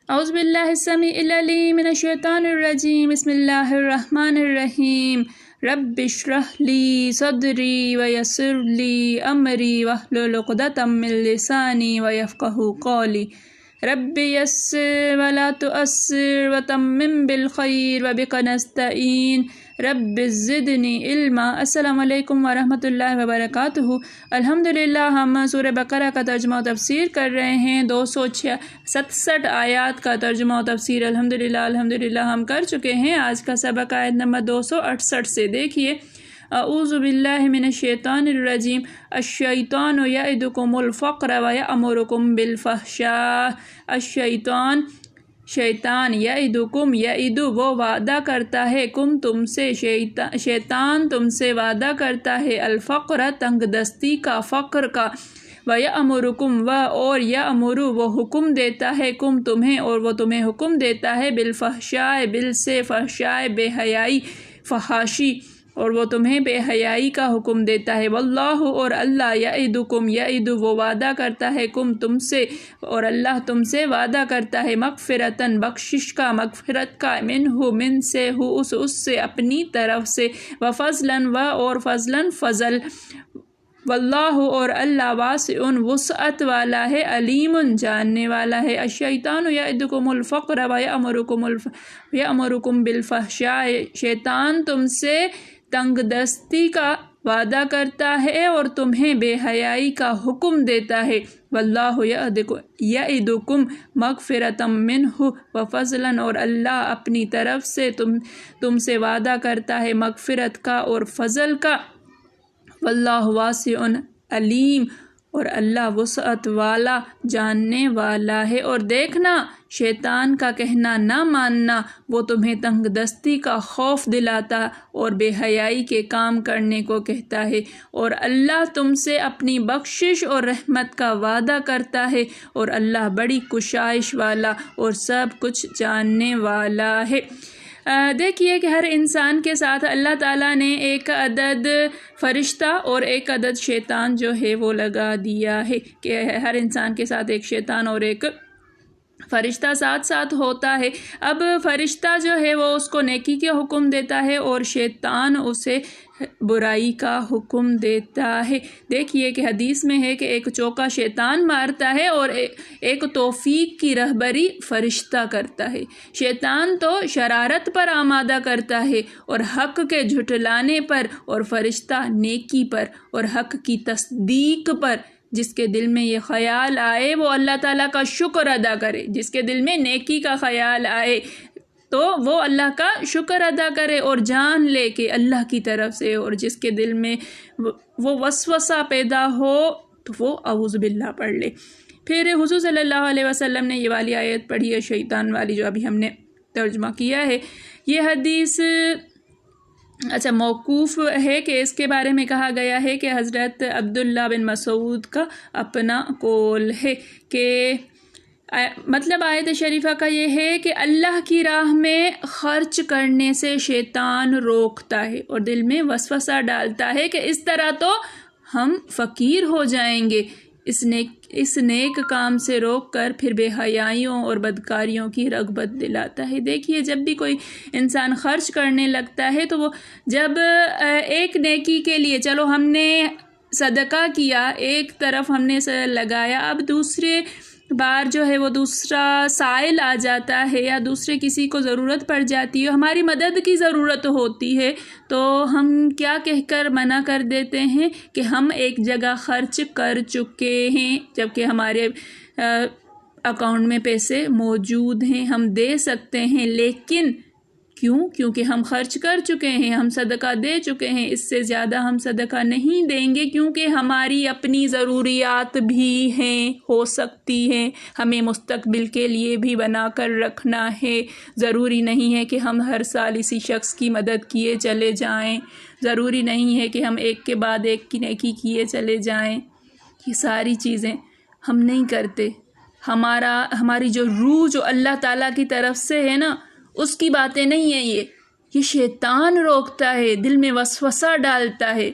اعوذ باللہ السمیع العلیم من الشیطان الرجیم بسم اللہ الرحمن الرحیم رب اشرح لی صدری ویسر لی امری واحلل عقدۃ من لسانی ویفقہوا قولی رب یسر ولا تؤثر وتمم بالخیر وبک نستعین رب زدنی علما۔ السلام علیکم ورحمۃ اللہ وبرکاتہ۔ الحمدللہ ہم سورہ بقرہ کا ترجمہ و تفسیر کر رہے ہیں۔ 267 آیات کا ترجمہ و تفسیر الحمدللہ ہم کر چکے ہیں۔ آج کا سبق آیت نمبر 268 سے دیکھیے۔ اعوذ باللہ من الشیطان الرجیم الشیطان یعدکم الفقر ویأمرکم بالفحشاء۔ شیطان یعدکم یعد وہ وعدہ کرتا ہے، کم تم سے شیطان تم سے وعدہ کرتا ہے، الفقر تنگ دستی کا، فقر کا، وَيَأْمُرُكُمْ اور یأمر وہ حکم دیتا ہے، کم تمہیں اور وہ تمہیں حکم دیتا ہے، بالفحشاء بل سے فحشاء بے حیائی، فحاشی اور وہ تمہیں بے حیائی کا حکم دیتا ہے، واللہ اور اللہ یعدکم یعد وہ وعدہ کرتا ہے، کم تم سے اور اللہ تم سے وعدہ کرتا ہے، مغفرتاً بخشش کا، مغفرت کا، منہ من سے ہو اس سے اپنی طرف سے، وفضلاً اور فضلاً فضل، واللہ اور اللہ واسع وسعت والا ہے، علیم جاننے والا ہے۔ الشیطان یعدکم الفقر ویأمرکم بالفحشاء شیطان تم سے تنگ دستی کا وعدہ کرتا ہے اور تمہیں بے حیائی کا حکم دیتا ہے، واللہ یعدکم مغفرۃ منہ وفضلاً اور اللہ اپنی طرف سے تم سے وعدہ کرتا ہے مغفرت کا اور فضل کا، واللہ واسع علیم اور اللہ وسعت والا جاننے والا ہے۔ اور دیکھنا شیطان کا کہنا نہ ماننا، وہ تمہیں تنگ دستی کا خوف دلاتا اور بے حیائی کے کام کرنے کو کہتا ہے، اور اللہ تم سے اپنی بخشش اور رحمت کا وعدہ کرتا ہے، اور اللہ بڑی کشائش والا اور سب کچھ جاننے والا ہے۔ دیکھیے کہ ہر انسان کے ساتھ اللہ تعالیٰ نے ایک عدد فرشتہ اور ایک عدد شیطان جو ہے وہ لگا دیا ہے، کہ ہر انسان کے ساتھ ایک شیطان اور ایک فرشتہ ساتھ ساتھ ہوتا ہے۔ اب فرشتہ جو ہے وہ اس کو نیکی کے حکم دیتا ہے اور شیطان اسے برائی کا حکم دیتا ہے۔ دیکھیے کہ حدیث میں ہے کہ ایک چوکا شیطان مارتا ہے اور ایک توفیق کی رہبری فرشتہ کرتا ہے۔ شیطان تو شرارت پر آمادہ کرتا ہے اور حق کے جھٹلانے پر، اور فرشتہ نیکی پر اور حق کی تصدیق پر۔ جس کے دل میں یہ خیال آئے وہ اللہ تعالیٰ کا شکر ادا کرے، جس کے دل میں نیکی کا خیال آئے تو وہ اللہ کا شکر ادا کرے اور جان لے کہ اللہ کی طرف سے، اور جس کے دل میں وہ وسوسہ پیدا ہو تو وہ اعوذ باللہ پڑھ لے۔ پھر حضور صلی اللہ علیہ وسلم نے یہ والی آیت پڑھی ہے، شیطان والی، جو ابھی ہم نے ترجمہ کیا ہے۔ یہ حدیث موقوف ہے کہ اس کے بارے میں کہا گیا ہے کہ حضرت عبداللہ بن مسعود کا اپنا قول ہے، کہ مطلب آیت شریفہ کا یہ ہے کہ اللہ کی راہ میں خرچ کرنے سے شیطان روکتا ہے اور دل میں وسوسہ ڈالتا ہے کہ اس طرح تو ہم فقیر ہو جائیں گے، اس نیک کام سے روک کر پھر بے حیائیوں اور بدکاریوں کی رغبت دلاتا ہے۔ دیکھیے جب بھی کوئی انسان خرچ کرنے لگتا ہے تو وہ جب ایک نیکی کے لیے چلو ہم نے صدقہ کیا، ایک طرف ہم نے لگایا، اب دوسرے بار جو ہے وہ دوسرا سائل آ جاتا ہے یا دوسرے کسی کو ضرورت پڑ جاتی ہے، ہماری مدد کی ضرورت ہوتی ہے، تو ہم کیا کہہ کر منع کر دیتے ہیں کہ ہم ایک جگہ خرچ کر چکے ہیں، جبکہ ہمارے اکاؤنٹ میں پیسے موجود ہیں، ہم دے سکتے ہیں، لیکن کیونکہ ہم خرچ کر چکے ہیں، ہم صدقہ دے چکے ہیں، اس سے زیادہ ہم صدقہ نہیں دیں گے، کیونکہ ہماری اپنی ضروریات بھی ہیں، ہو سکتی ہیں، ہمیں مستقبل کے لیے بھی بنا کر رکھنا ہے۔ ضروری نہیں ہے کہ ہم ہر سال اسی شخص کی مدد کیے چلے جائیں، ضروری نہیں ہے کہ ہم ایک کے بعد ایک کی نیکی کیے چلے جائیں، یہ ساری چیزیں ہم نہیں کرتے۔ ہماری جو روح جو اللہ تعالیٰ کی طرف سے ہے نا، اس کی باتیں نہیں ہیں، یہ شیطان روکتا ہے، دل میں وسوسہ ڈالتا ہے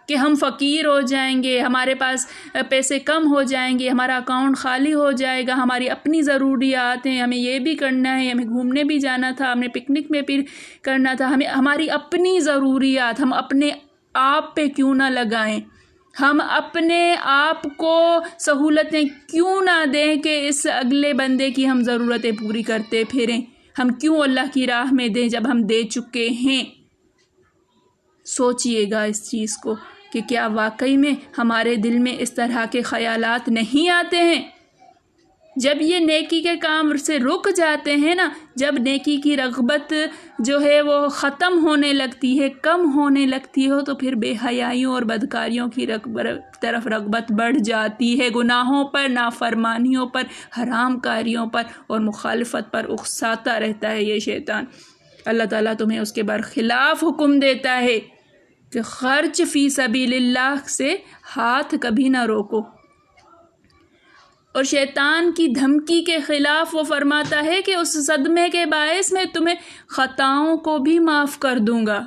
کہ ہم فقیر ہو جائیں گے، ہمارے پاس پیسے کم ہو جائیں گے، ہمارا اکاؤنٹ خالی ہو جائے گا، ہماری اپنی ضروریات ہیں، ہمیں یہ بھی کرنا ہے، ہمیں گھومنے بھی جانا تھا، ہمیں پکنک میں بھی کرنا تھا، ہماری اپنی ضروریات ہم اپنے آپ پہ کیوں نہ لگائیں، ہم اپنے آپ کو سہولتیں کیوں نہ دیں کہ اس اگلے بندے کی ہم ضرورتیں پوری کرتے پھریں، ہم کیوں اللہ کی راہ میں دیں جب ہم دے چکے ہیں۔ سوچئے گا اس چیز کو کہ کیا واقعی میں ہمارے دل میں اس طرح کے خیالات نہیں آتے ہیں؟ جب یہ نیکی کے کام سے رک جاتے ہیں نا، جب نیکی کی رغبت جو ہے وہ ختم ہونے لگتی ہے، کم ہونے لگتی ہو، تو پھر بے حیائیوں اور بدکاریوں کی طرف رغبت بڑھ جاتی ہے، گناہوں پر، نافرمانیوں پر، حرام کاریوں پر اور مخالفت پر اکساتا رہتا ہے یہ شیطان۔ اللہ تعالیٰ تمہیں اس کے برخلاف حکم دیتا ہے کہ خرچ فی سبیل اللہ سے ہاتھ کبھی نہ روکو، اور شیطان کی دھمکی کے خلاف وہ فرماتا ہے کہ اس صدمے کے باعث میں تمہیں خطاؤں کو بھی معاف کر دوں گا،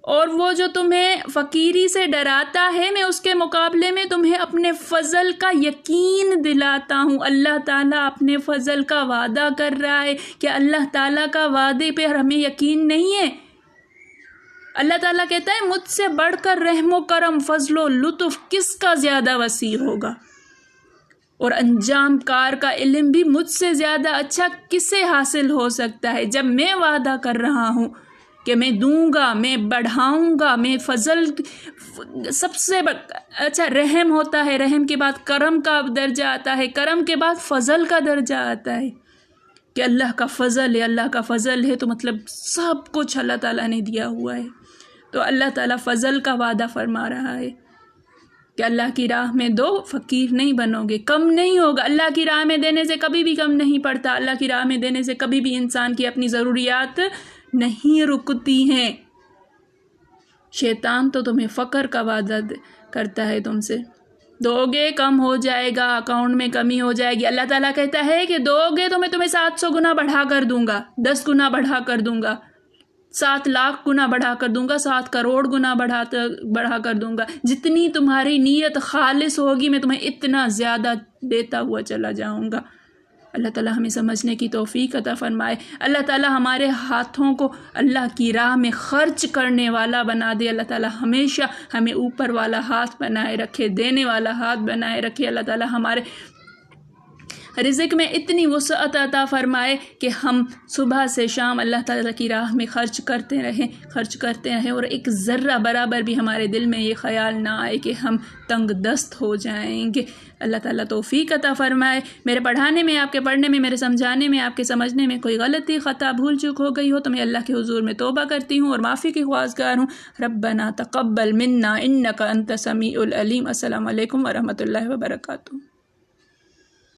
اور وہ جو تمہیں فقیری سے ڈراتا ہے میں اس کے مقابلے میں تمہیں اپنے فضل کا یقین دلاتا ہوں۔ اللہ تعالیٰ اپنے فضل کا وعدہ کر رہا ہے کہ اللہ تعالیٰ کا وعدے پہ ہمیں یقین نہیں ہے۔ اللہ تعالیٰ کہتا ہے مجھ سے بڑھ کر رحم و کرم، فضل و لطف کس کا زیادہ وسیع ہوگا، اور انجام کار کا علم بھی مجھ سے زیادہ اچھا کسے حاصل ہو سکتا ہے۔ جب میں وعدہ کر رہا ہوں کہ میں دوں گا، میں بڑھاؤں گا، میں فضل سب سے اچھا رحم ہوتا ہے، رحم کے بعد کرم کا درجہ آتا ہے، کرم کے بعد فضل کا درجہ آتا ہے کہ اللہ کا فضل ہے، اللہ کا فضل ہے تو مطلب سب کچھ اللہ تعالیٰ نے دیا ہوا ہے۔ تو اللہ تعالیٰ فضل کا وعدہ فرما رہا ہے کہ اللہ کی راہ میں دو، فقیر نہیں بنو گے، کم نہیں ہوگا۔ اللہ کی راہ میں دینے سے کبھی بھی کم نہیں پڑتا، اللہ کی راہ میں دینے سے کبھی بھی انسان کی اپنی ضروریات نہیں رکتی ہیں۔ شیطان تو تمہیں فقر کا وعدہ کرتا ہے، تم سے دو گے کم ہو جائے گا، اکاؤنٹ میں کمی ہو جائے گی۔ اللہ تعالیٰ کہتا ہے کہ دو گے تو میں تمہیں 700 گنا بڑھا کر دوں گا، 10 گنا بڑھا کر دوں گا، 7 لاکھ گنا بڑھا کر دوں گا، 7 کروڑ گنا بڑھا کر دوں گا۔ جتنی تمہاری نیت خالص ہوگی میں تمہیں اتنا زیادہ دیتا ہوا چلا جاؤں گا۔ اللہ تعالیٰ ہمیں سمجھنے کی توفیق عطا فرمائے۔ اللہ تعالیٰ ہمارے ہاتھوں کو اللہ کی راہ میں خرچ کرنے والا بنا دے۔ اللہ تعالیٰ ہمیشہ ہمیں اوپر والا ہاتھ بنائے رکھے، دینے والا ہاتھ بنائے رکھے۔ اللہ تعالیٰ ہمارے رزق میں اتنی وسعت عطا فرمائے کہ ہم صبح سے شام اللہ تعالیٰ کی راہ میں خرچ کرتے رہیں اور ایک ذرہ برابر بھی ہمارے دل میں یہ خیال نہ آئے کہ ہم تنگ دست ہو جائیں گے۔ اللہ تعالیٰ توفیق عطا فرمائے۔ میرے پڑھانے میں، آپ کے پڑھنے میں، میرے سمجھانے میں، آپ کے سمجھنے میں کوئی غلطی، خطا، بھول چوک ہو گئی ہو تو میں اللہ کے حضور میں توبہ کرتی ہوں اور معافی کی خواہشگار ہوں۔ ربنا تقبل منا انک انت السمیع العلیم۔ السلام علیکم ورحمۃ اللہ وبرکاتہ۔